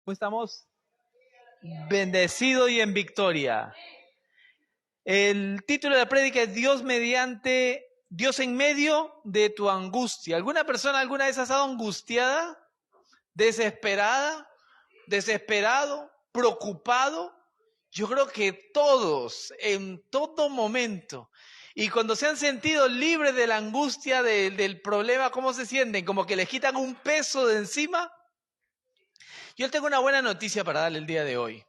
¿Cómo estamos? Bendecido y en victoria. El título de la prédica es Dios en medio de tu angustia. ¿Alguna persona alguna vez ha estado angustiada, desesperada, desesperado, preocupado? Yo creo que todos, en todo momento. Y cuando se han sentido libres de la angustia, del problema, ¿cómo se sienten? Como que les quitan un peso de encima. Yo tengo una buena noticia para darle el día de hoy.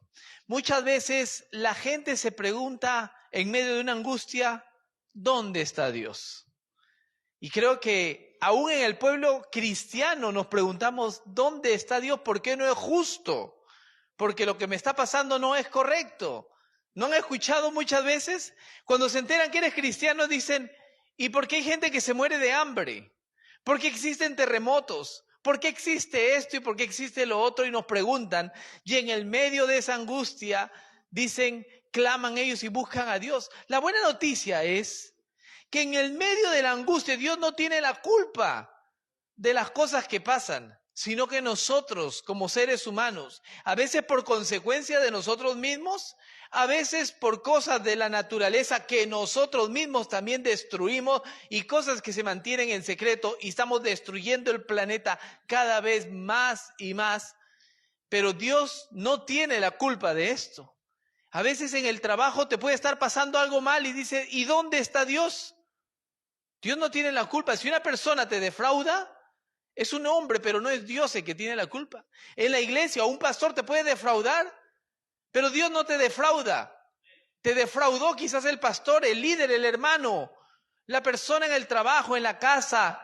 Muchas veces la gente se pregunta en medio de una angustia, ¿dónde está Dios? Y creo que aún en el pueblo cristiano nos preguntamos, ¿dónde está Dios? ¿Por qué no es justo? Porque lo que me está pasando no es correcto. ¿No han escuchado muchas veces? Cuando se enteran que eres cristiano dicen, ¿y por qué hay gente que se muere de hambre? ¿Por qué existen terremotos? ¿Por qué existe esto y por qué existe lo otro? Y nos preguntan, y en el medio de esa angustia dicen, claman ellos y buscan a Dios. La buena noticia es que en el medio de la angustia Dios no tiene la culpa de las cosas que pasan, sino que nosotros como seres humanos, a veces por consecuencia de nosotros mismos, a veces por cosas de la naturaleza que nosotros mismos también destruimos y cosas que se mantienen en secreto y estamos destruyendo el planeta cada vez más y más, pero Dios no tiene la culpa de esto. A veces en el trabajo te puede estar pasando algo mal y dices, ¿y dónde está Dios? Dios no tiene la culpa. Si una persona te defrauda, es un hombre, pero no es Dios el que tiene la culpa. En la iglesia, un pastor te puede defraudar, pero Dios no te defrauda. Te defraudó quizás el pastor, el líder, el hermano, la persona en el trabajo, en la casa,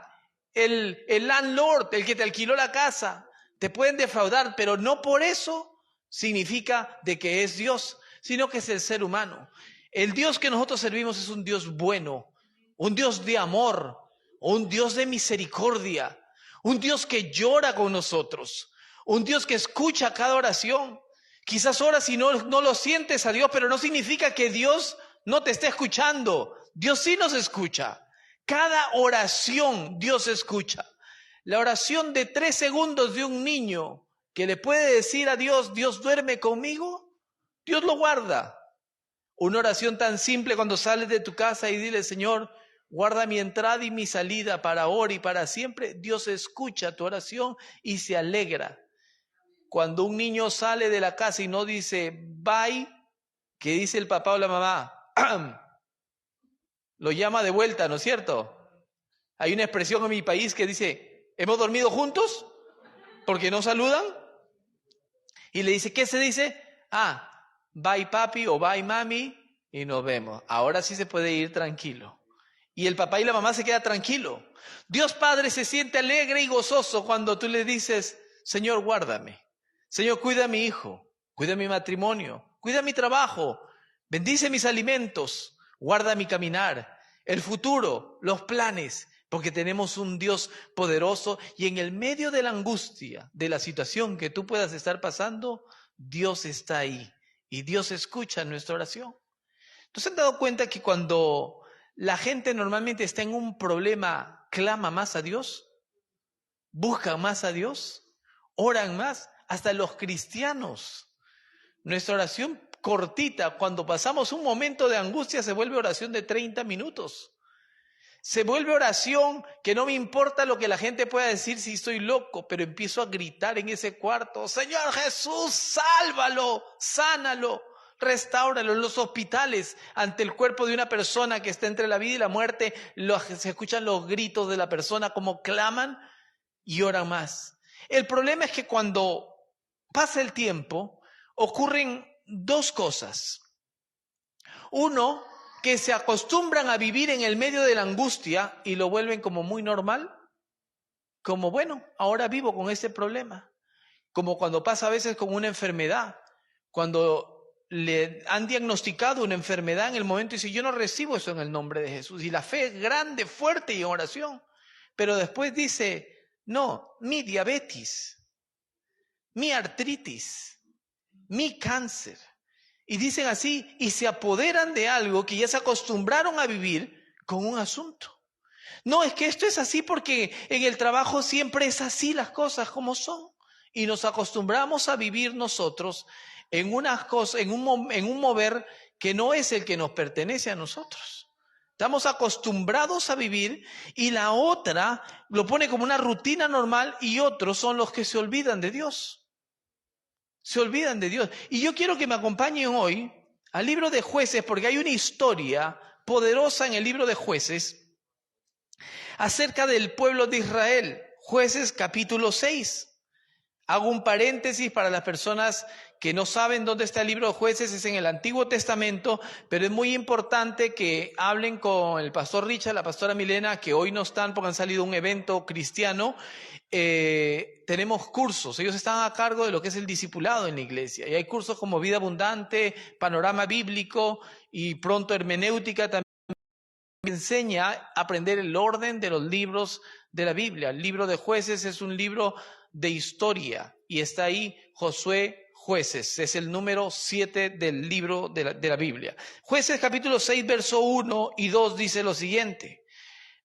el landlord, el que te alquiló la casa. Te pueden defraudar, pero no por eso significa de que es Dios, sino que es el ser humano. El Dios que nosotros servimos es un Dios bueno, un Dios de amor, un Dios de misericordia, un Dios que llora con nosotros, un Dios que escucha cada oración. Quizás oras y no lo sientes a Dios, pero no significa que Dios no te esté escuchando. Dios sí nos escucha. Cada oración Dios escucha. La oración de 3 segundos de un niño que le puede decir a Dios, Dios duerme conmigo, Dios lo guarda. Una oración tan simple cuando sales de tu casa y dile, Señor, guarda mi entrada y mi salida para ahora y para siempre. Dios escucha tu oración y se alegra. Cuando un niño sale de la casa y no dice bye, ¿qué dice el papá o la mamá? Lo llama de vuelta, ¿no es cierto? Hay una expresión en mi país que dice, ¿hemos dormido juntos? Porque no saludan. Y le dice, ¿qué se dice? Bye papi o bye mami y nos vemos. Ahora sí se puede ir tranquilo. Y el papá y la mamá se quedan tranquilos. Dios Padre se siente alegre y gozoso cuando tú le dices, Señor, guárdame. Señor, cuida a mi hijo, cuida mi matrimonio, cuida mi trabajo, bendice mis alimentos, guarda mi caminar, el futuro, los planes, porque tenemos un Dios poderoso y en el medio de la angustia, de la situación que tú puedas estar pasando, Dios está ahí y Dios escucha nuestra oración. ¿No se han dado cuenta que cuando la gente normalmente está en un problema, clama más a Dios? ¿Buscan más a Dios? ¿Oran más? Hasta los cristianos. Nuestra oración cortita, cuando pasamos un momento de angustia, se vuelve oración de 30 minutos. Se vuelve oración que no me importa lo que la gente pueda decir si estoy loco, pero empiezo a gritar en ese cuarto, Señor Jesús, sálvalo, sánalo, restáuralo. En los hospitales, ante el cuerpo de una persona que está entre la vida y la muerte, se escuchan los gritos de la persona como claman y oran más. El problema es que cuando pasa el tiempo, ocurren 2 cosas. Uno, que se acostumbran a vivir en el medio de la angustia y lo vuelven como muy normal. Como, bueno, ahora vivo con este problema. Como cuando pasa a veces con una enfermedad. Cuando le han diagnosticado una enfermedad en el momento y dice, yo no recibo eso en el nombre de Jesús. Y la fe es grande, fuerte y en oración. Pero después dice, no, mi diabetes, mi artritis, mi cáncer. Y dicen así, y se apoderan de algo que ya se acostumbraron a vivir con un asunto. No, es que esto es así porque en el trabajo siempre es así las cosas como son. Y nos acostumbramos a vivir nosotros en unas cosas, en un mover que no es el que nos pertenece a nosotros. Estamos acostumbrados a vivir y la otra lo pone como una rutina normal y otros son los que se olvidan de Dios. Se olvidan de Dios. Y yo quiero que me acompañen hoy al libro de Jueces, porque hay una historia poderosa en el libro de Jueces acerca del pueblo de Israel. Jueces capítulo 6. Hago un paréntesis para las personas que no saben dónde está el libro de Jueces, es en el Antiguo Testamento, pero es muy importante que hablen con el pastor Richard, la pastora Milena, que hoy no están porque han salido a un evento cristiano. Tenemos cursos, ellos están a cargo de lo que es el discipulado en la iglesia, y hay cursos como Vida Abundante, Panorama Bíblico y pronto Hermenéutica también. Enseña a aprender el orden de los libros de la Biblia. El libro de Jueces es un libro de historia y está ahí Josué, Jueces, es el número 7 del libro de la Biblia. Jueces capítulo 6, verso 1 y 2 dice lo siguiente: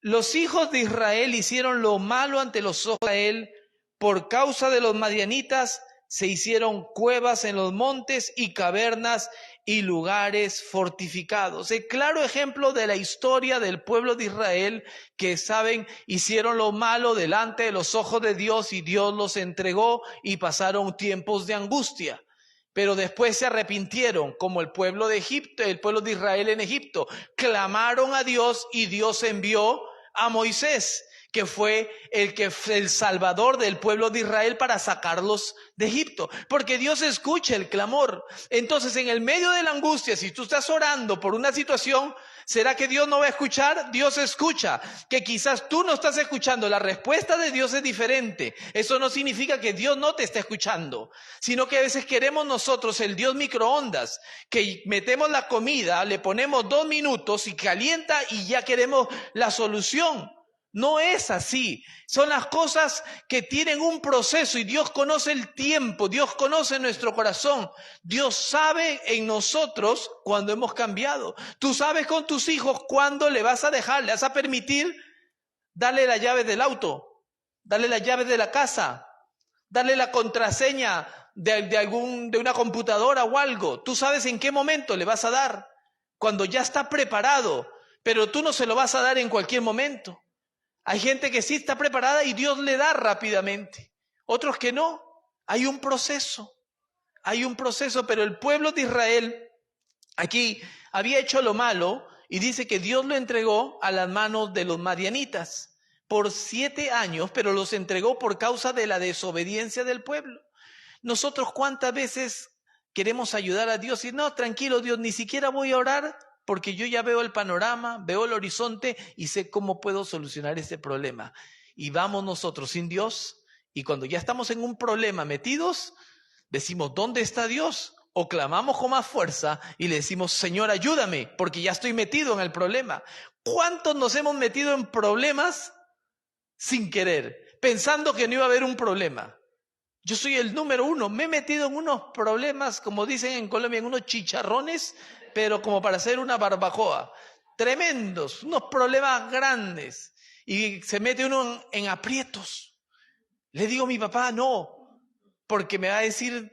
los hijos de Israel hicieron lo malo ante los ojos de Israel, por causa de los madianitas se hicieron cuevas en los montes y cavernas y lugares fortificados. El claro ejemplo de la historia del pueblo de Israel que, saben, hicieron lo malo delante de los ojos de Dios y Dios los entregó y pasaron tiempos de angustia. Pero después se arrepintieron, como el pueblo de Egipto, el pueblo de Israel en Egipto. Clamaron a Dios y Dios envió a Moisés, que fue el salvador del pueblo de Israel para sacarlos de Egipto, porque Dios escucha el clamor. Entonces, en el medio de la angustia, si tú estás orando por una situación, ¿será que Dios no va a escuchar? Dios escucha. Que quizás tú no estás escuchando, la respuesta de Dios es diferente. Eso no significa que Dios no te esté escuchando, sino que a veces queremos nosotros el Dios microondas, que metemos la comida, le ponemos 2 minutos y calienta y ya queremos la solución. No es así. Son las cosas que tienen un proceso y Dios conoce el tiempo, Dios conoce nuestro corazón. Dios sabe en nosotros cuando hemos cambiado. Tú sabes con tus hijos cuándo le vas a dejar, le vas a permitir darle la llave del auto, darle la llave de la casa, darle la contraseña de una computadora o algo. Tú sabes en qué momento le vas a dar, cuando ya está preparado, pero tú no se lo vas a dar en cualquier momento. Hay gente que sí está preparada y Dios le da rápidamente. Otros que no. Hay un proceso, pero el pueblo de Israel aquí había hecho lo malo y dice que Dios lo entregó a las manos de los madianitas por 7 años, pero los entregó por causa de la desobediencia del pueblo. Nosotros, ¿cuántas veces queremos ayudar a Dios y no, tranquilo Dios, ni siquiera voy a orar? Porque yo ya veo el panorama, veo el horizonte y sé cómo puedo solucionar ese problema. Y vamos nosotros sin Dios, y cuando ya estamos en un problema metidos, decimos, ¿dónde está Dios? O clamamos con más fuerza y le decimos, Señor, ayúdame, porque ya estoy metido en el problema. ¿Cuántos nos hemos metido en problemas sin querer, pensando que no iba a haber un problema? Yo soy el número 1, me he metido en unos problemas, como dicen en Colombia, en unos chicharrones, pero como para hacer una barbacoa. Tremendos, unos problemas grandes. Y se mete uno en aprietos. Le digo a mi papá, no, porque me va a decir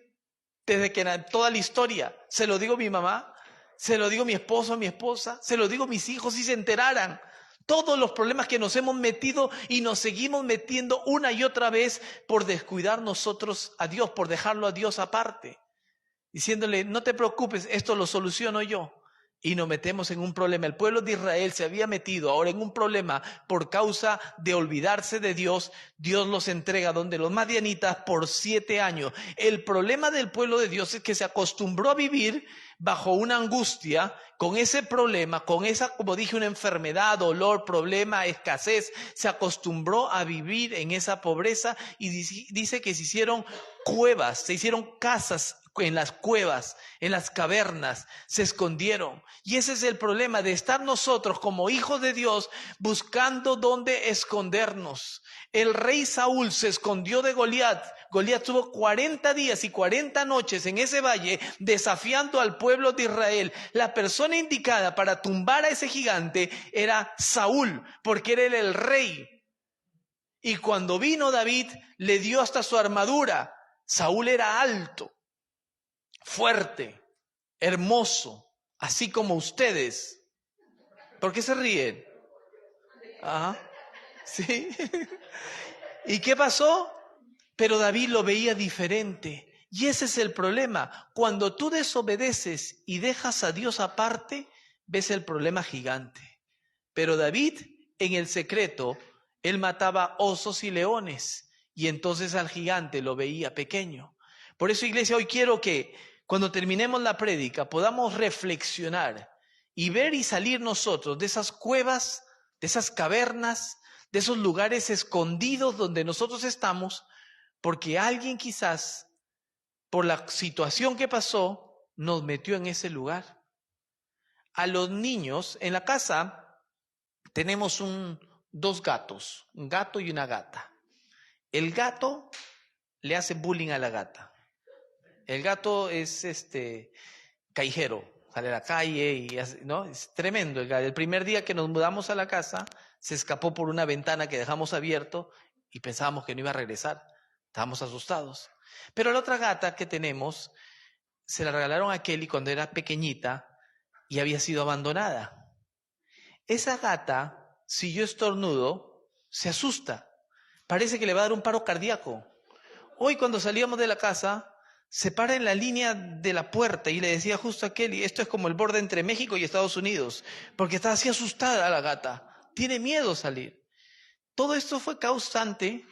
desde que toda la historia. Se lo digo a mi mamá, se lo digo a mi esposo, a mi esposa, se lo digo a mis hijos si se enteraran. Todos los problemas que nos hemos metido y nos seguimos metiendo una y otra vez por descuidar nosotros a Dios, por dejarlo a Dios aparte. Diciéndole, no te preocupes, esto lo soluciono yo. Y nos metemos en un problema. El pueblo de Israel se había metido ahora en un problema por causa de olvidarse de Dios. Dios los entrega donde los madianitas por 7 años. El problema del pueblo de Dios es que se acostumbró a vivir bajo una angustia, con ese problema, con esa, como dije, una enfermedad, dolor, problema, escasez. Se acostumbró a vivir en esa pobreza y dice que se hicieron cuevas, se hicieron casas en las cuevas, en las cavernas, se escondieron. Y ese es el problema de estar nosotros como hijos de Dios buscando dónde escondernos. El rey Saúl se escondió de Goliat. Goliat tuvo 40 días y 40 noches en ese valle desafiando al pueblo de Israel. La persona indicada para tumbar a ese gigante era Saúl, porque era el rey. Y cuando vino David, le dio hasta su armadura. Saúl era alto, fuerte, hermoso, así como ustedes. ¿Por qué se ríen? Ajá, sí. ¿Y qué pasó? Pero David lo veía diferente. Y ese es el problema. Cuando tú desobedeces y dejas a Dios aparte, ves el problema gigante. Pero David, en el secreto, él mataba osos y leones. Y entonces al gigante lo veía pequeño. Por eso, iglesia, hoy quiero que cuando terminemos la prédica podamos reflexionar y ver y salir nosotros de esas cuevas, de esas cavernas, de esos lugares escondidos donde nosotros estamos, porque alguien quizás, por la situación que pasó, nos metió en ese lugar. A los niños, en la casa, tenemos dos gatos, un gato y una gata. El gato le hace bullying a la gata. El gato es callejero, sale a la calle y ¿no? Es tremendo el gato. El primer día que nos mudamos a la casa, se escapó por una ventana que dejamos abierto y pensábamos que no iba a regresar. Estábamos asustados. Pero la otra gata que tenemos, se la regalaron a Kelly cuando era pequeñita y había sido abandonada. Esa gata, si yo estornudo, se asusta. Parece que le va a dar un paro cardíaco. Hoy cuando salíamos de la casa, se para en la línea de la puerta y le decía justo a Kelly, esto es como el borde entre México y Estados Unidos, porque está así asustada la gata. Tiene miedo salir. Todo esto fue causante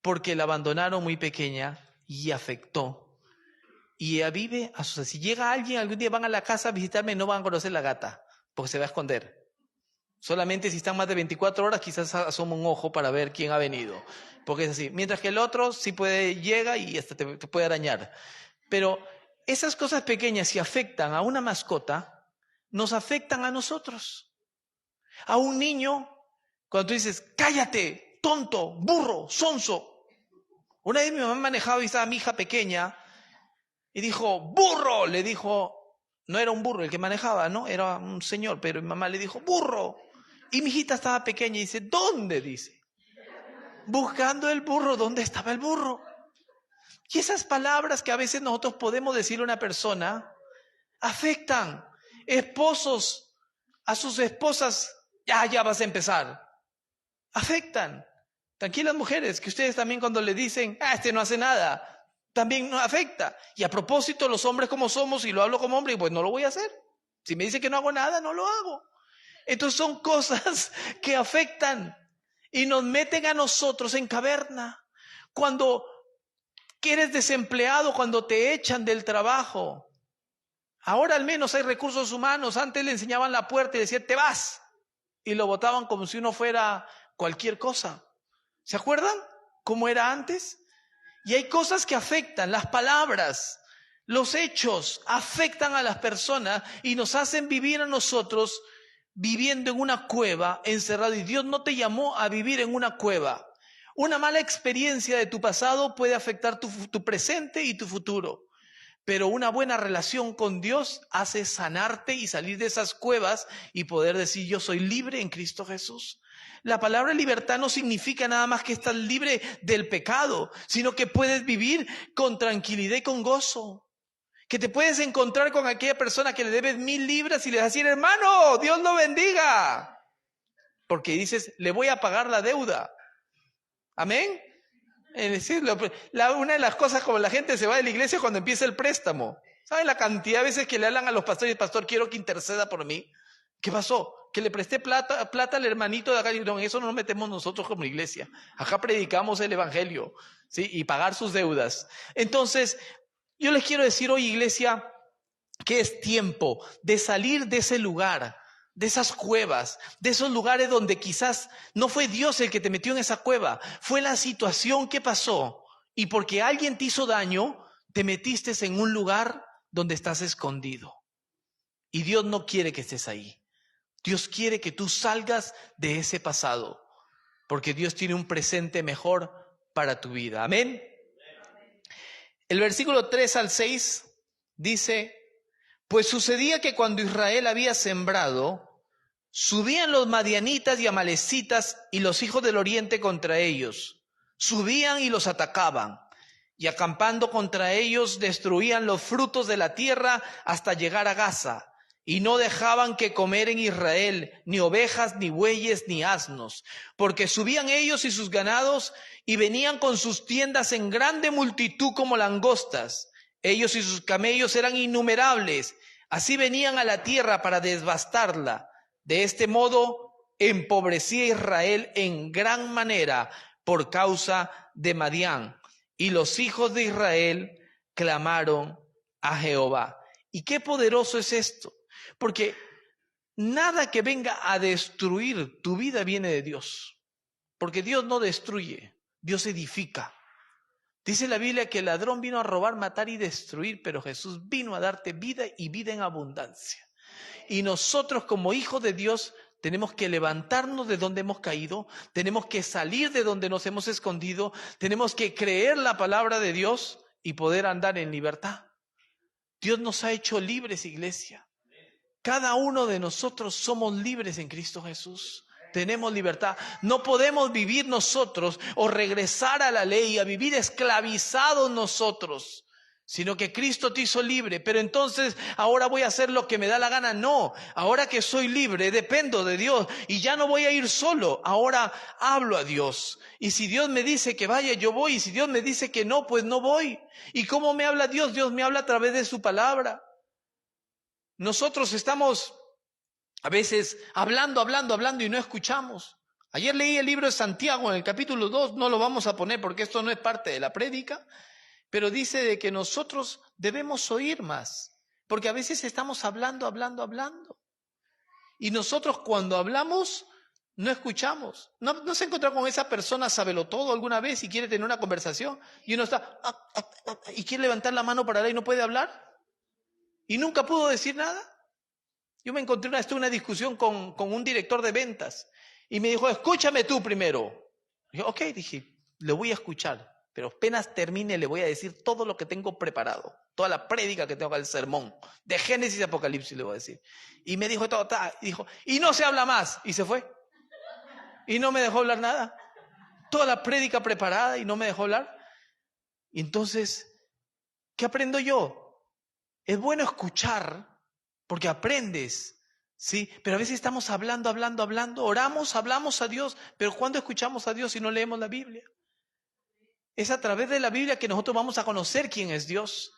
porque la abandonaron muy pequeña y afectó. Y ella vive asustada. Si llega alguien, algún día van a la casa a visitarme, no van a conocer la gata, porque se va a esconder. Solamente si están más de 24 horas, quizás asoma un ojo para ver quién ha venido. Porque es así. Mientras que el otro sí llega y hasta te puede arañar. Pero esas cosas pequeñas, si afectan a una mascota, nos afectan a nosotros. A un niño, cuando tú dices, cállate, tonto, burro, sonso. Una vez mi mamá manejaba y estaba mi hija pequeña y dijo, burro, le dijo, no era un burro el que manejaba, ¿no? Era un señor, pero mi mamá le dijo, burro. Y mi hijita estaba pequeña y dice, ¿dónde? Dice, buscando el burro, ¿dónde estaba el burro? Y esas palabras que a veces nosotros podemos decirle a una persona, afectan. Esposos a sus esposas, ya vas a empezar. Afectan. Tranquilas mujeres, que ustedes también cuando le dicen, este no hace nada, también nos afecta. Y a propósito, los hombres como somos, y lo hablo como hombre, pues no lo voy a hacer. Si me dice que no hago nada, no lo hago. Entonces son cosas que afectan y nos meten a nosotros en caverna. Cuando eres desempleado, cuando te echan del trabajo. Ahora al menos hay recursos humanos. Antes le enseñaban la puerta y decían, te vas. Y lo botaban como si uno fuera cualquier cosa. ¿Se acuerdan cómo era antes? Y hay cosas que afectan, las palabras, los hechos afectan a las personas y nos hacen vivir a nosotros viviendo en una cueva, encerrado. Y Dios no te llamó a vivir en una cueva. Una mala experiencia de tu pasado puede afectar tu presente y tu futuro. Pero una buena relación con Dios hace sanarte y salir de esas cuevas y poder decir, yo soy libre en Cristo Jesús. La palabra libertad no significa nada más que estar libre del pecado, sino que puedes vivir con tranquilidad y con gozo. Que te puedes encontrar con aquella persona que le debes 1000 libras y le vas a decir, hermano, Dios lo bendiga. Porque dices, le voy a pagar la deuda. Amén. Es decir, una de las cosas como la gente se va de la iglesia cuando empieza el préstamo. ¿Saben la cantidad de veces que le hablan a los pastores? Pastor, quiero que interceda por mí. ¿Qué pasó? Que le presté plata al hermanito de acá. No, en eso no nos metemos nosotros como iglesia. Acá predicamos el evangelio, ¿sí? Y pagar sus deudas. Entonces, yo les quiero decir hoy, iglesia, que es tiempo de salir de ese lugar, de esas cuevas, de esos lugares donde quizás no fue Dios el que te metió en esa cueva, fue la situación que pasó y porque alguien te hizo daño, te metiste en un lugar donde estás escondido. Y Dios no quiere que estés ahí. Dios quiere que tú salgas de ese pasado, porque Dios tiene un presente mejor para tu vida. Amén. El versículo 3 al 6 dice, pues sucedía que cuando Israel había sembrado, subían los madianitas y amalecitas y los hijos del oriente contra ellos. Subían y los atacaban. y acampando contra ellos destruían los frutos de la tierra hasta llegar a Gaza. Y no dejaban que comer en Israel ni ovejas, ni bueyes, ni asnos, porque subían ellos y sus ganados y venían con sus tiendas en grande multitud como langostas. Ellos y sus camellos eran innumerables. Así venían a la tierra para devastarla. De este modo empobrecía Israel en gran manera por causa de Madián. Y los hijos de Israel clamaron a Jehová. ¿Y qué poderoso es esto? Porque nada que venga a destruir tu vida viene de Dios. Porque Dios no destruye, Dios edifica. Dice la Biblia que el ladrón vino a robar, matar y destruir, pero Jesús vino a darte vida y vida en abundancia. Y nosotros como hijos de Dios tenemos que levantarnos de donde hemos caído, tenemos que salir de donde nos hemos escondido, tenemos que creer la palabra de Dios y poder andar en libertad. Dios nos ha hecho libres, iglesia. Cada uno de nosotros somos libres en Cristo Jesús. Tenemos libertad. No podemos vivir nosotros o regresar a la ley, a vivir esclavizados nosotros, sino que Cristo te hizo libre. Pero entonces ahora voy a hacer lo que me da la gana. No, ahora que soy libre dependo de Dios y ya no voy a ir solo. Ahora hablo a Dios. Y si Dios me dice que vaya, yo voy. Y si Dios me dice que no, pues no voy. ¿Y cómo me habla Dios? Dios me habla a través de su palabra. Nosotros estamos a veces hablando y no escuchamos. Ayer leí el libro de Santiago en el capítulo 2, no lo vamos a poner porque esto no es parte de la prédica, pero dice de que nosotros debemos oír más, porque a veces estamos hablando. Y nosotros cuando hablamos no escuchamos. ¿No se ha encontrado con esa persona sabelotodo alguna vez y quiere tener una conversación? Y uno está y quiere levantar la mano para hablar y no puede hablar. Y nunca pudo decir nada. Yo me encontré una discusión con un director de ventas y me dijo, escúchame tú primero. Y yo, ok, dije, le voy a escuchar, pero apenas termine le voy a decir todo lo que tengo preparado, toda la prédica que tengo acá, el sermón, de Génesis y Apocalipsis le voy a decir. Y me dijo todo, y no se habla más, y se fue. Y no me dejó hablar nada. Toda la prédica preparada y no me dejó hablar. Y entonces, ¿qué aprendo yo? Es bueno escuchar porque aprendes, ¿sí? Pero a veces estamos hablando, oramos, hablamos a Dios, pero ¿cuándo escuchamos a Dios si no leemos la Biblia? Es a través de la Biblia que nosotros vamos a conocer quién es Dios.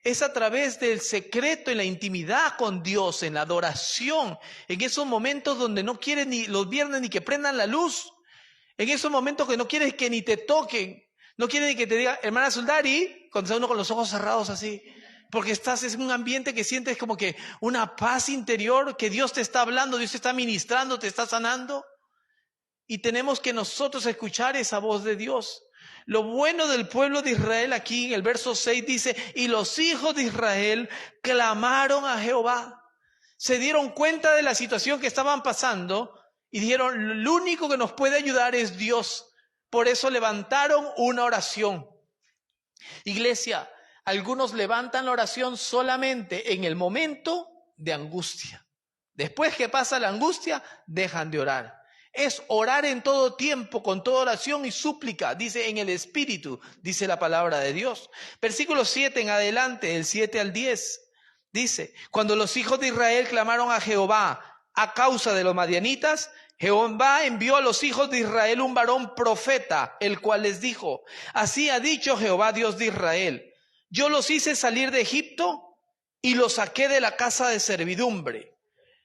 Es a través del secreto, en la intimidad con Dios, en la adoración, en esos momentos donde no quieres ni los viernes ni que prendan la luz, en esos momentos que no quieres que ni te toquen, no quieres ni que te diga, hermana Soldari, cuando está uno con los ojos cerrados así, porque estás en un ambiente que sientes como que una paz interior, que Dios te está hablando, Dios te está ministrando, te está sanando. Y tenemos que nosotros escuchar esa voz de Dios. Lo bueno del pueblo de Israel aquí en el verso 6 dice, y los hijos de Israel clamaron a Jehová. Se dieron cuenta de la situación que estaban pasando y dijeron, lo único que nos puede ayudar es Dios. Por eso levantaron una oración. Iglesia, algunos levantan la oración solamente en el momento de angustia. Después que pasa la angustia, dejan de orar. Es orar en todo tiempo, con toda oración y súplica, dice en el Espíritu, dice la palabra de Dios. Versículo 7 en adelante, del 7 al 10, dice, cuando los hijos de Israel clamaron a Jehová a causa de los madianitas, Jehová envió a los hijos de Israel un varón profeta, el cual les dijo, así ha dicho Jehová Dios de Israel, yo los hice salir de Egipto y los saqué de la casa de servidumbre.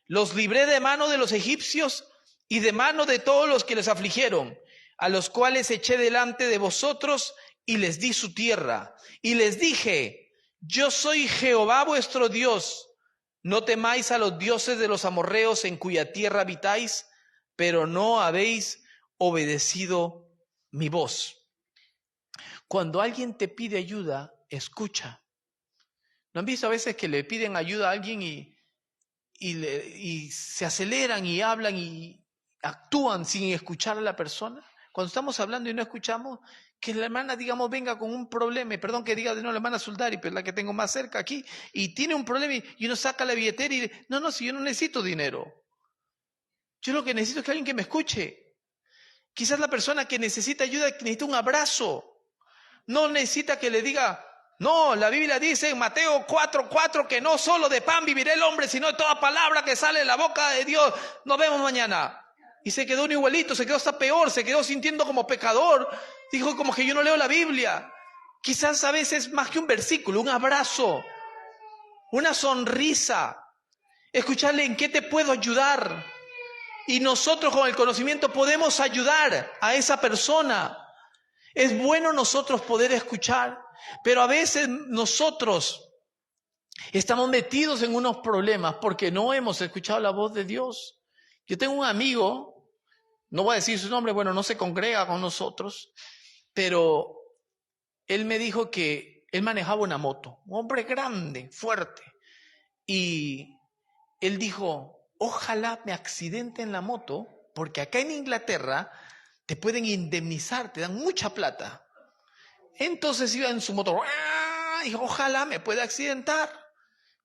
Los libré de mano de los egipcios y de mano de todos los que les afligieron, a los cuales eché delante de vosotros y les di su tierra. Y les dije, yo soy Jehová vuestro Dios, no temáis a los dioses de los amorreos en cuya tierra habitáis, pero no habéis obedecido mi voz. Cuando alguien te pide ayuda, escucha. ¿No han visto a veces que le piden ayuda a alguien y se aceleran y hablan y actúan sin escuchar a la persona? Cuando estamos hablando y no escuchamos, que la hermana, digamos, venga con un problema, y perdón que diga de no la hermana Soldari, pero la que tengo más cerca aquí, y tiene un problema y uno saca la billetera y dice, no, si yo no necesito dinero. Yo lo que necesito es que alguien que me escuche. Quizás la persona que necesita ayuda necesita un abrazo. No necesita que le diga, no, la Biblia dice en Mateo 4:4 que no solo de pan vivirá el hombre, sino de toda palabra que sale de la boca de Dios. Nos vemos mañana. Y se quedó un igualito, se quedó hasta peor, se quedó sintiendo como pecador. Dijo como que yo no leo la Biblia. Quizás a veces más que un versículo, un abrazo, una sonrisa, escucharle en qué te puedo ayudar. Y nosotros con el conocimiento podemos ayudar a esa persona. Es bueno nosotros poder escuchar, pero a veces nosotros estamos metidos en unos problemas porque no hemos escuchado la voz de Dios. Yo tengo un amigo, no voy a decir su nombre, bueno, no se congrega con nosotros, pero él me dijo que él manejaba una moto, un hombre grande, fuerte, y él dijo, ojalá me accidente en la moto, porque acá en Inglaterra te pueden indemnizar, te dan mucha plata. Entonces iba en su moto, dijo, ojalá me pueda accidentar.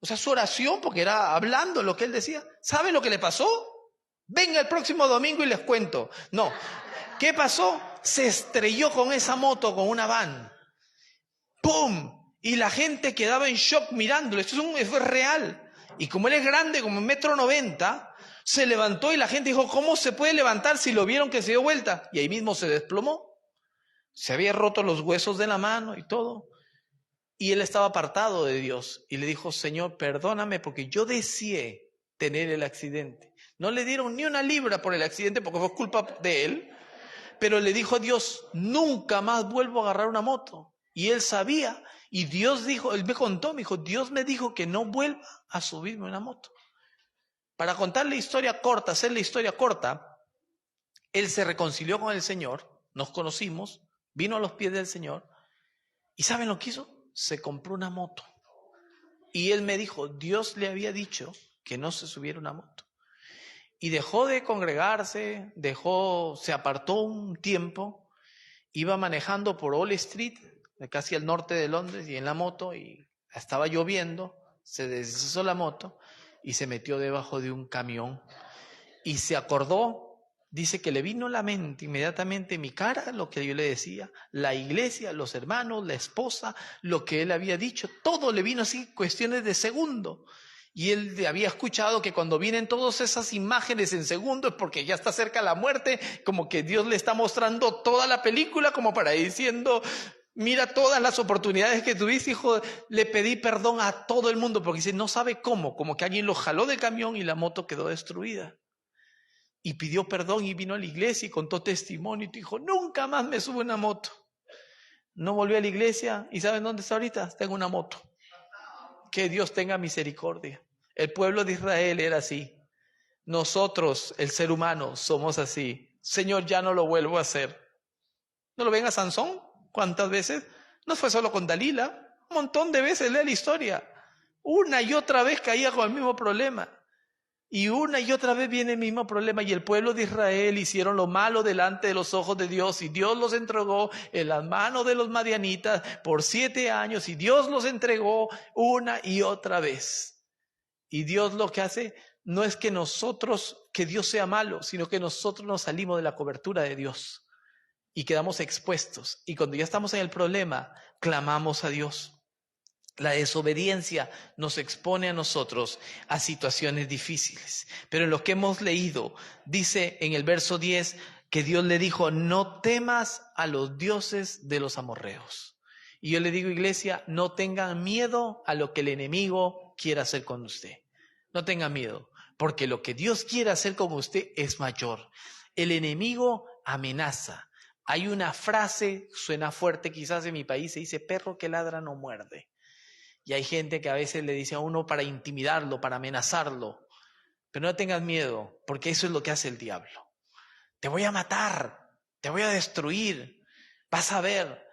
O sea, su oración, porque era hablando lo que él decía. ¿Saben lo que le pasó? Venga el próximo domingo y les cuento. No, ¿qué pasó? Se estrelló con esa moto, con una van. ¡Pum! Y la gente quedaba en shock mirándolo. Esto es real. Y como él es grande, como 1,90 m, se levantó y la gente dijo, ¿cómo se puede levantar si lo vieron que se dio vuelta? Y ahí mismo se desplomó. Se había roto los huesos de la mano y todo. Y él estaba apartado de Dios. Y le dijo, Señor, perdóname porque yo deseé tener el accidente. No le dieron ni una libra por el accidente porque fue culpa de él. Pero le dijo a Dios, nunca más vuelvo a agarrar una moto. Y él sabía. Y Dios dijo, él me contó, me dijo, Dios me dijo que no vuelva a subirme una moto. Para contar la historia corta, hacer la historia corta, él se reconcilió con el Señor, nos conocimos, vino a los pies del Señor. ¿Y saben lo que hizo? Se compró una moto. Y él me dijo, Dios le había dicho que no se subiera una moto. Y dejó de congregarse, se apartó un tiempo, iba manejando por Old Street, casi al norte de Londres, y en la moto, y estaba lloviendo, se deshizo la moto y se metió debajo de un camión. Y se acordó, dice que le vino a la mente inmediatamente mi cara, lo que yo le decía, la iglesia, los hermanos, la esposa, lo que él había dicho, todo le vino así, cuestiones de segundo. Y él había escuchado que cuando vienen todas esas imágenes en segundo es porque ya está cerca la muerte, como que Dios le está mostrando toda la película como para diciendo, mira todas las oportunidades que tuviste, hijo. Le pedí perdón a todo el mundo porque dice, no sabe cómo, como que alguien lo jaló del camión y la moto quedó destruida. Y pidió perdón y vino a la iglesia y contó testimonio y dijo, nunca más me subo una moto. No volvió a la iglesia y ¿saben dónde está ahorita? Está en una moto. Que Dios tenga misericordia. El pueblo de Israel era así. Nosotros, el ser humano, somos así. Señor, ya no lo vuelvo a hacer. ¿No lo ven a Sansón? ¿Cuántas veces? No fue solo con Dalila. Un montón de veces lee la historia. Una y otra vez caía con el mismo problema. Y una y otra vez viene el mismo problema. Y el pueblo de Israel hicieron lo malo delante de los ojos de Dios. Y Dios los entregó en las manos de los madianitas por 7 años. Y Dios los entregó una y otra vez. Y Dios lo que hace no es que Dios sea malo, sino que nosotros nos salimos de la cobertura de Dios y quedamos expuestos. Y cuando ya estamos en el problema, clamamos a Dios. La desobediencia nos expone a nosotros a situaciones difíciles. Pero en lo que hemos leído, dice en el verso 10 que Dios le dijo, no temas a los dioses de los amorreos. Y yo le digo, iglesia, no tengan miedo a lo que el enemigo quiera hacer con usted. No tengan miedo, porque lo que Dios quiere hacer con usted es mayor. El enemigo amenaza. Hay una frase, suena fuerte quizás en mi país, se dice, perro que ladra no muerde. Y hay gente que a veces le dice a uno para intimidarlo, para amenazarlo. Pero no tengas miedo, porque eso es lo que hace el diablo. Te voy a matar, te voy a destruir, vas a ver.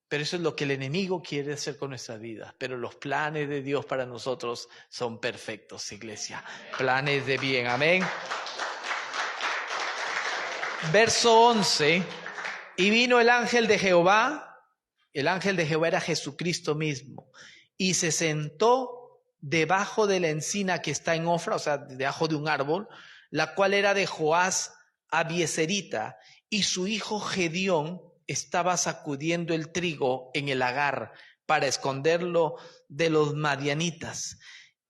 Pero eso es lo que el enemigo quiere hacer con nuestras vidas. Pero los planes de Dios para nosotros son perfectos, iglesia. Planes de bien, amén. Verso 11. Y vino el ángel de Jehová. El ángel de Jehová era Jesucristo mismo. Y se sentó debajo de la encina que está en Ofra, o sea, debajo de un árbol, la cual era de Joás Abieserita. Y su hijo Gedeón estaba sacudiendo el trigo en el lagar para esconderlo de los madianitas.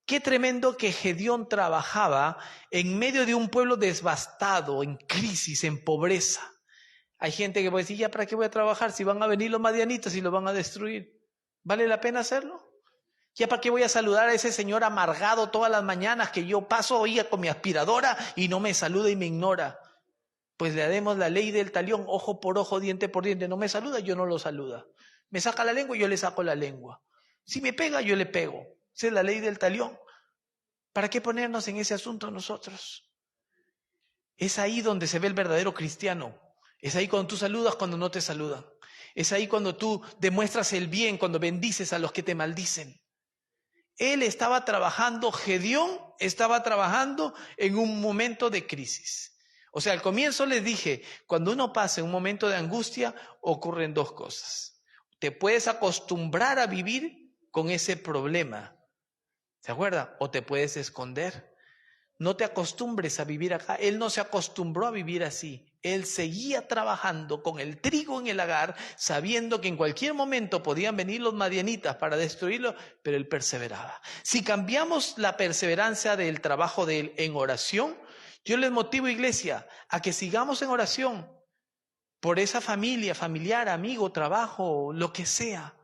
Qué tremendo que Gedeón trabajaba en medio de un pueblo devastado, en crisis, en pobreza. Hay gente que puede decir, ¿ya para qué voy a trabajar si van a venir los madianitas y lo van a destruir? ¿Vale la pena hacerlo? ¿Ya para qué voy a saludar a ese señor amargado todas las mañanas que yo paso hoy con mi aspiradora y no me saluda y me ignora? Pues le haremos la ley del talión, ojo por ojo, diente por diente. No me saluda, yo no lo saluda. Me saca la lengua, yo le saco la lengua. Si me pega, yo le pego. Esa es la ley del talión. ¿Para qué ponernos en ese asunto nosotros? Es ahí donde se ve el verdadero cristiano. Es ahí cuando tú saludas, cuando no te saludan. Es ahí cuando tú demuestras el bien, cuando bendices a los que te maldicen. Él estaba trabajando, Gedeón estaba trabajando en un momento de crisis. O sea, al comienzo les dije, cuando uno pasa un momento de angustia, ocurren dos cosas. Te puedes acostumbrar a vivir con ese problema, ¿se acuerda? O te puedes esconder. No te acostumbres a vivir acá. Él no se acostumbró a vivir así. Él seguía trabajando con el trigo en el lagar, sabiendo que en cualquier momento podían venir los madianitas para destruirlo, pero él perseveraba. Si cambiamos la perseverancia del trabajo de él en oración, yo les motivo, iglesia, a que sigamos en oración por esa familia, familiar, amigo, trabajo, lo que sea.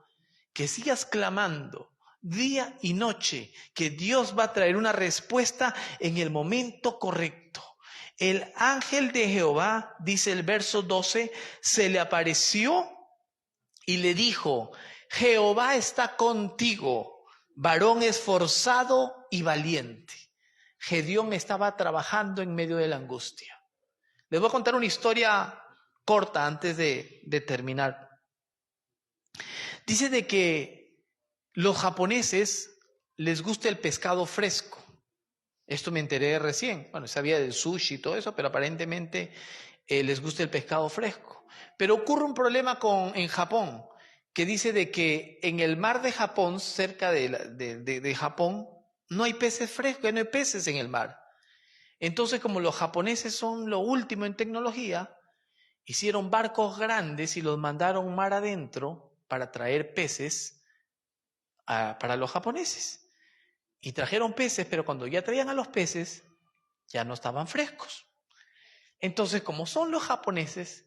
Que sigas clamando día y noche, que Dios va a traer una respuesta en el momento correcto. El ángel de Jehová, dice el verso 12, se le apareció y le dijo, Jehová está contigo, varón esforzado y valiente. Gedeón estaba trabajando en medio de la angustia. Les voy a contar una historia corta antes de terminar. Dice de que los japoneses les gusta el pescado fresco. Esto me enteré recién. Bueno, sabía del sushi y todo eso, pero aparentemente les gusta el pescado fresco. Pero ocurre un problema en Japón, que dice de que en el mar de Japón, cerca de Japón, no hay peces frescos, no hay peces en el mar. Entonces, como los japoneses son lo último en tecnología, hicieron barcos grandes y los mandaron mar adentro para traer peces para los japoneses. Y trajeron peces, pero cuando ya traían a los peces, ya no estaban frescos. Entonces, como son los japoneses,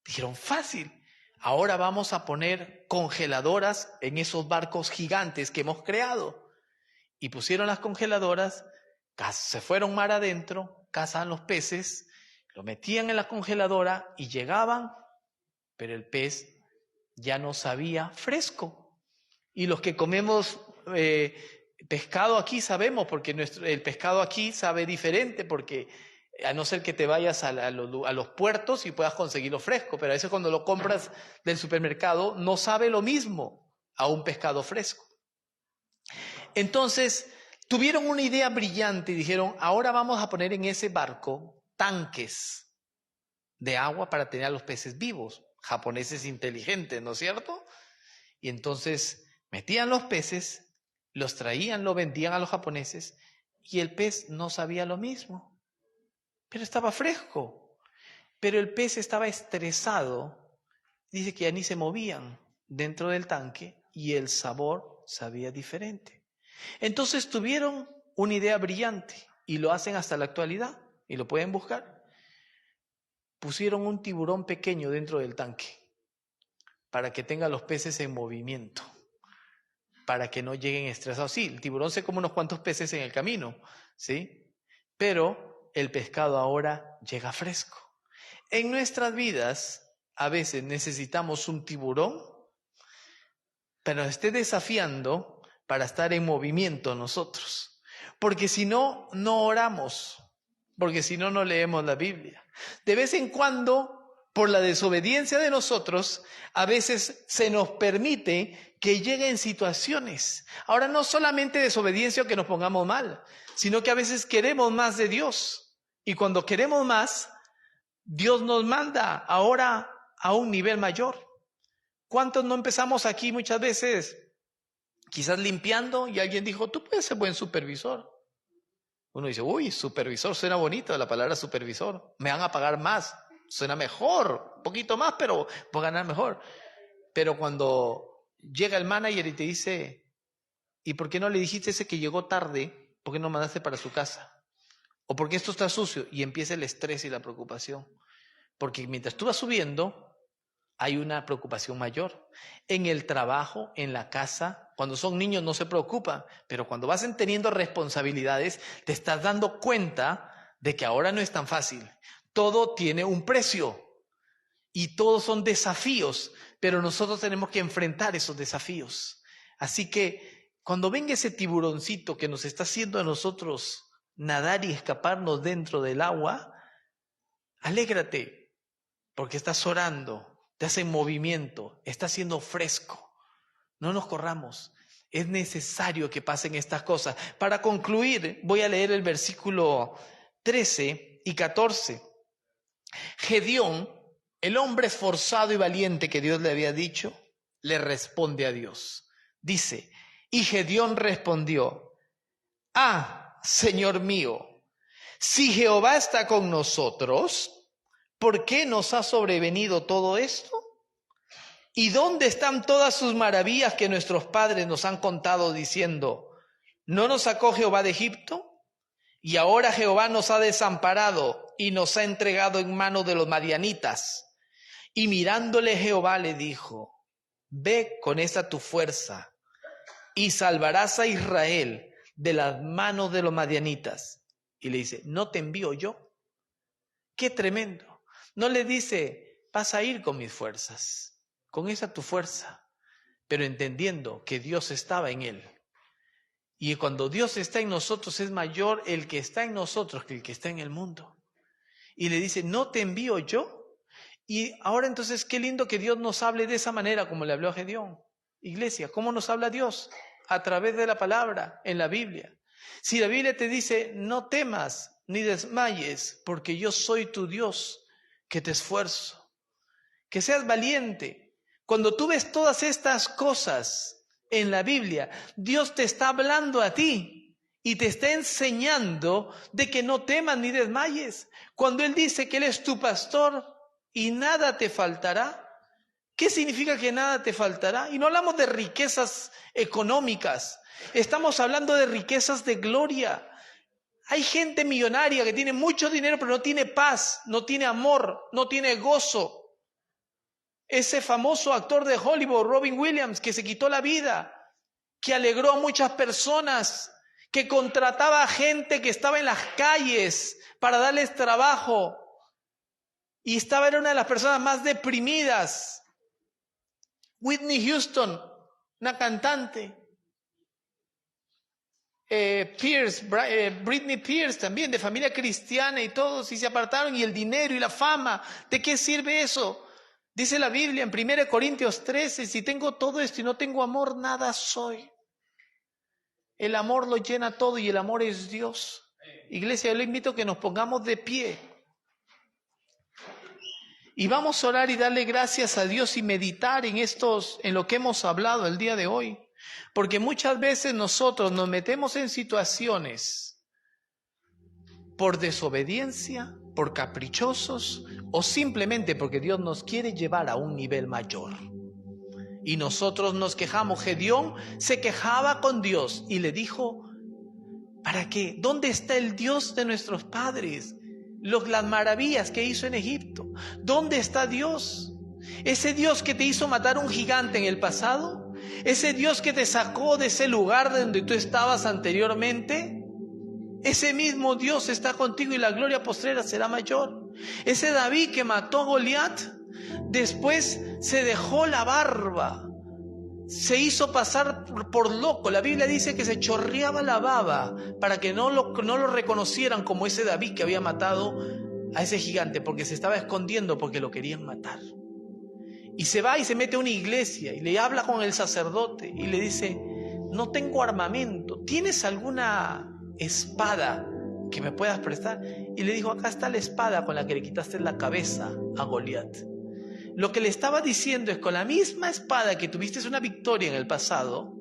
dijeron, fácil, ahora vamos a poner congeladoras en esos barcos gigantes que hemos creado. Y pusieron las congeladoras, se fueron mar adentro, cazaban los peces, lo metían en la congeladora y llegaban, pero el pez ya no sabía fresco. Y los que comemos pescado aquí sabemos, porque el pescado aquí sabe diferente, porque a no ser que te vayas a los puertos y puedas conseguirlo fresco, pero a veces cuando lo compras del supermercado no sabe lo mismo a un pescado fresco. Entonces tuvieron una idea brillante y dijeron, ahora vamos a poner en ese barco tanques de agua para tener a los peces vivos. Japoneses inteligentes, ¿no es cierto? Y entonces metían los peces, los traían, lo vendían a los japoneses y el pez no sabía lo mismo, pero estaba fresco. Pero el pez estaba estresado, dice que ya ni se movían dentro del tanque y el sabor sabía diferente. Entonces tuvieron una idea brillante y lo hacen hasta la actualidad y lo pueden buscar. Pusieron un tiburón pequeño dentro del tanque para que tenga los peces en movimiento, para que no lleguen estresados. Sí, el tiburón se come unos cuantos peces en el camino, ¿sí? Pero el pescado ahora llega fresco. En nuestras vidas, a veces necesitamos un tiburón, pero esté desafiando para estar en movimiento nosotros. Porque si no, no oramos. Porque si no, no leemos la Biblia. De vez en cuando, por la desobediencia de nosotros, a veces se nos permite que lleguen situaciones. Ahora, no solamente desobediencia o que nos pongamos mal, sino que a veces queremos más de Dios. Y cuando queremos más, Dios nos manda ahora a un nivel mayor. ¿Cuántos no empezamos aquí muchas veces? Quizás limpiando y alguien dijo, tú puedes ser buen supervisor. Uno dice, uy, supervisor suena bonito, la palabra supervisor, me van a pagar más. suena mejor, un poquito más, pero puedo ganar mejor. Pero cuando llega el manager y te dice, ¿y por qué no le dijiste a ese que llegó tarde? ¿Por qué no mandaste para su casa? ¿O por qué esto está sucio? Y empieza el estrés y la preocupación. Porque mientras tú vas subiendo, hay una preocupación mayor. En el trabajo, en la casa, cuando son niños no se preocupan, pero cuando vas teniendo responsabilidades, te estás dando cuenta de que ahora no es tan fácil. Todo tiene un precio y todos son desafíos, pero nosotros tenemos que enfrentar esos desafíos. Así que cuando venga ese tiburoncito que nos está haciendo a nosotros nadar y escaparnos dentro del agua, alégrate, porque estás orando. Te hace movimiento, está siendo fresco. No nos corramos. Es necesario que pasen estas cosas. Para concluir, voy a leer el versículo 13 y 14. Gedeón, el hombre esforzado y valiente que Dios le había dicho, le responde a Dios. Dice, y Gedeón respondió, Señor mío, si Jehová está con nosotros, ¿por qué nos ha sobrevenido todo esto? ¿Y dónde están todas sus maravillas que nuestros padres nos han contado diciendo, ¿no nos sacó Jehová de Egipto? Y ahora Jehová nos ha desamparado y nos ha entregado en manos de los madianitas. Y mirándole Jehová le dijo, ve con esta tu fuerza y salvarás a Israel de las manos de los madianitas. Y le dice, ¿no te envío yo? ¡Qué tremendo! No le dice, vas a ir con mis fuerzas, con esa tu fuerza, pero entendiendo que Dios estaba en él. Y cuando Dios está en nosotros es mayor el que está en nosotros que el que está en el mundo. Y le dice, ¿no te envío yo? Y ahora entonces qué lindo que Dios nos hable de esa manera como le habló a Gedeón. Iglesia, ¿cómo nos habla Dios? A través de la palabra, en la Biblia. Si la Biblia te dice, no temas ni desmayes, porque yo soy tu Dios, que te esfuerzo, que seas valiente. Cuando tú ves todas estas cosas en la Biblia, Dios te está hablando a ti y te está enseñando de que no temas ni desmayes. Cuando Él dice que Él es tu pastor y nada te faltará, ¿qué significa que nada te faltará? Y no hablamos de riquezas económicas, estamos hablando de riquezas de gloria. Hay gente millonaria que tiene mucho dinero pero no tiene paz, no tiene amor, no tiene gozo. Ese famoso actor de Hollywood, Robin Williams, que se quitó la vida, que alegró a muchas personas, que contrataba a gente que estaba en las calles para darles trabajo y era una de las personas más deprimidas. Whitney Houston, una cantante. Britney Spears también, de familia cristiana y todos, y se apartaron, y el dinero y la fama, ¿de qué sirve eso? Dice la Biblia en 1 Corintios 13, si tengo todo esto y no tengo amor, nada soy. El amor lo llena todo y el amor es Dios. Iglesia, yo le invito a que nos pongamos de pie y vamos a orar y darle gracias a Dios y meditar en lo que hemos hablado el día de hoy. Porque muchas veces nosotros nos metemos en situaciones por desobediencia, por caprichosos o simplemente porque Dios nos quiere llevar a un nivel mayor. Y nosotros nos quejamos. Gedeón se quejaba con Dios y le dijo, ¿para qué? ¿Dónde está el Dios de nuestros padres? Las maravillas que hizo en Egipto. ¿Dónde está Dios? Ese Dios que te hizo matar un gigante en el pasado. Ese Dios que te sacó de ese lugar donde tú estabas anteriormente, ese mismo Dios está contigo y la gloria postrera será mayor. Ese David que mató a Goliat, después se dejó la barba, se hizo pasar por loco. La Biblia dice que se chorreaba la baba para que no lo reconocieran como ese David que había matado a ese gigante, porque se estaba escondiendo porque lo querían matar. Y se va y se mete a una iglesia y le habla con el sacerdote y le dice, no tengo armamento, ¿tienes alguna espada que me puedas prestar? Y le dijo, acá está la espada con la que le quitaste la cabeza a Goliat. Lo que le estaba diciendo es, con la misma espada que tuviste una victoria en el pasado,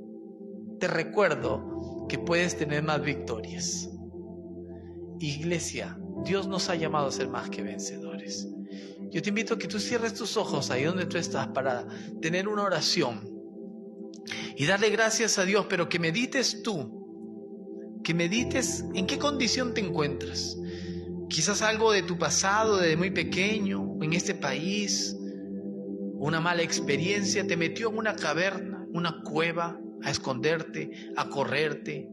te recuerdo que puedes tener más victorias. Iglesia, Dios nos ha llamado a ser más que vencedores. Yo te invito a que tú cierres tus ojos ahí donde tú estás para tener una oración y darle gracias a Dios, pero que medites tú, que medites en qué condición te encuentras. Quizás algo de tu pasado, desde muy pequeño, en este país, una mala experiencia te metió en una caverna, una cueva, a esconderte, a correrte.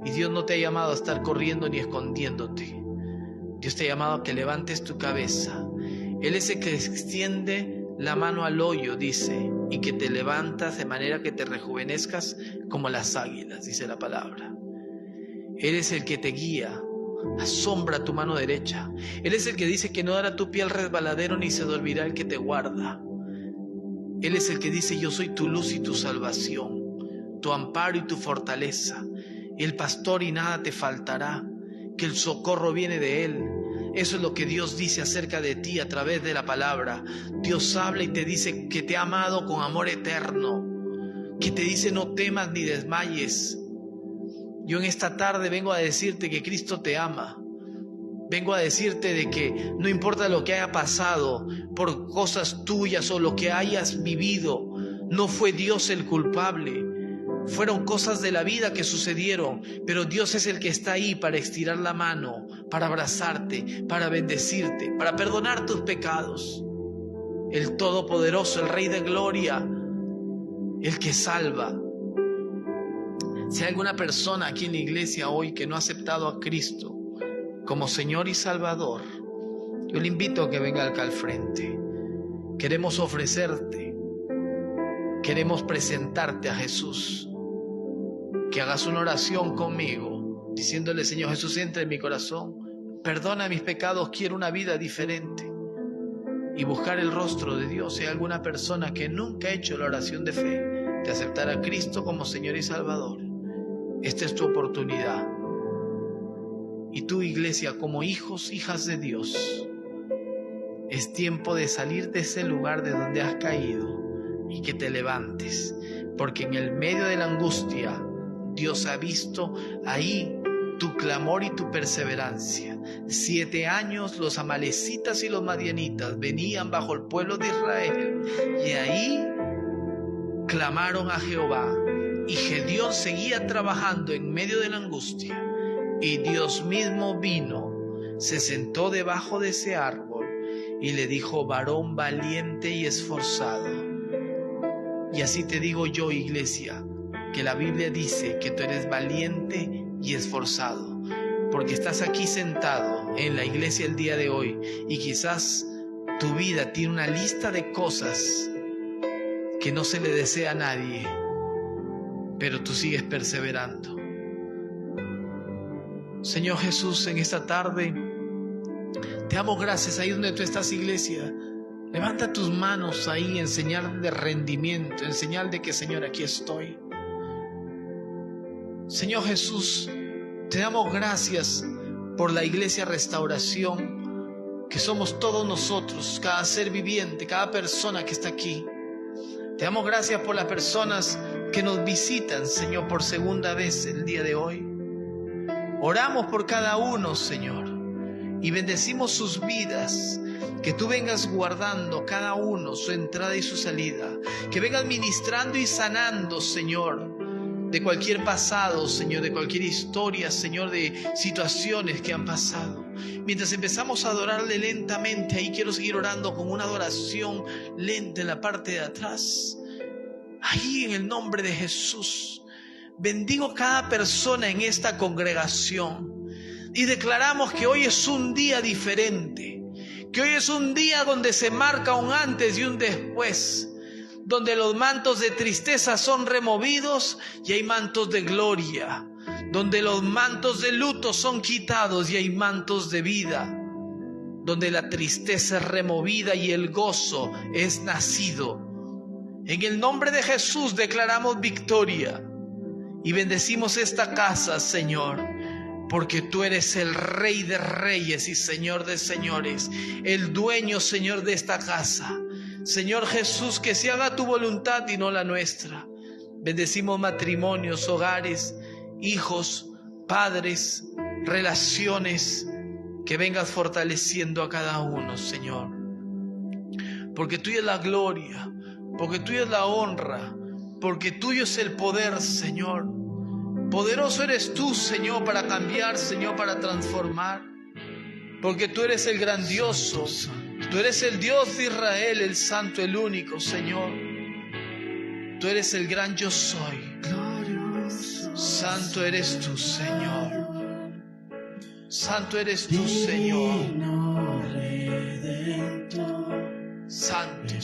Y Dios no te ha llamado a estar corriendo ni escondiéndote. Dios te ha llamado a que levantes tu cabeza. Él es el que extiende la mano al hoyo, dice, y que te levantas de manera que te rejuvenezcas como las águilas, dice la palabra. Él es el que te guía. Asombra tu mano derecha. Él es el que dice que no dará tu pie al resbaladero ni se dormirá el que te guarda. Él es el que dice: yo soy tu luz y tu salvación, tu amparo y tu fortaleza, el pastor y nada te faltará, que el socorro viene de Él. Eso es lo que Dios dice acerca de ti a través de la palabra. Dios habla y te dice que te ha amado con amor eterno, que te dice: no temas ni desmayes. Yo en esta tarde vengo a decirte que Cristo te ama. Vengo a decirte de que no importa lo que haya pasado por cosas tuyas o lo que hayas vivido, no fue Dios el culpable. Fueron cosas de la vida que sucedieron, pero Dios es el que está ahí para estirar la mano, para abrazarte, para bendecirte, para perdonar tus pecados. El Todopoderoso, el Rey de Gloria, el que salva. Si hay alguna persona aquí en la iglesia hoy que no ha aceptado a Cristo como Señor y Salvador, yo le invito a que venga acá al frente. Queremos ofrecerte, queremos presentarte a Jesús. Que hagas una oración conmigo, diciéndole: Señor Jesús, entra en mi corazón, perdona mis pecados, quiero una vida diferente. Y buscar el rostro de Dios. Si hay alguna persona que nunca ha hecho la oración de fe, de aceptar a Cristo como Señor y Salvador, esta es tu oportunidad. Y tú, iglesia, como hijos, hijas de Dios, es tiempo de salir de ese lugar de donde has caído y que te levantes, porque en el medio de la angustia Dios ha visto ahí tu clamor y tu perseverancia. 7 años los amalecitas y los madianitas venían bajo el pueblo de Israel y ahí clamaron a Jehová, y Gedeón seguía trabajando en medio de la angustia, y Dios mismo vino, se sentó debajo de ese árbol y le dijo: varón valiente y esforzado. Y así te digo yo, iglesia, que la Biblia dice que tú eres valiente y esforzado, porque estás aquí sentado en la iglesia el día de hoy y quizás tu vida tiene una lista de cosas que no se le desea a nadie, pero tú sigues perseverando. Señor Jesús, en esta tarde te damos gracias. Ahí donde tú estás, iglesia, levanta tus manos ahí en señal de rendimiento, en señal de que: Señor, aquí estoy. Señor Jesús, te damos gracias por la iglesia Restauración, que somos todos nosotros, cada ser viviente, cada persona que está aquí. Te damos gracias por las personas que nos visitan, Señor, por segunda vez el día de hoy. Oramos por cada uno, Señor, y bendecimos sus vidas. Que tú vengas guardando cada uno, su entrada y su salida. Que vengas ministrando y sanando, Señor, de cualquier pasado, Señor, de cualquier historia, Señor, de situaciones que han pasado. Mientras empezamos a adorarle lentamente, ahí quiero seguir orando con una adoración lenta en la parte de atrás. Ahí, en el nombre de Jesús, bendigo cada persona en esta congregación y declaramos que hoy es un día diferente, que hoy es un día donde se marca un antes y un después, donde los mantos de tristeza son removidos y hay mantos de gloria, donde los mantos de luto son quitados y hay mantos de vida, donde la tristeza es removida y el gozo es nacido. En el nombre de Jesús declaramos victoria y bendecimos esta casa, Señor, porque tú eres el Rey de Reyes y Señor de Señores, el dueño, Señor, de esta casa. Señor Jesús, que se haga tu voluntad y no la nuestra. Bendecimos matrimonios, hogares, hijos, padres, relaciones, que vengas fortaleciendo a cada uno, Señor. Porque tuya es la gloria, porque tuya es la honra, porque tuyo es el poder, Señor. Poderoso eres tú, Señor, para cambiar, Señor, para transformar. Porque tú eres el grandioso, tú eres el Dios de Israel, el santo, el único, Señor. Tú eres el gran yo soy. Santo eres tú, Señor. Santo eres tú, Señor. Santo.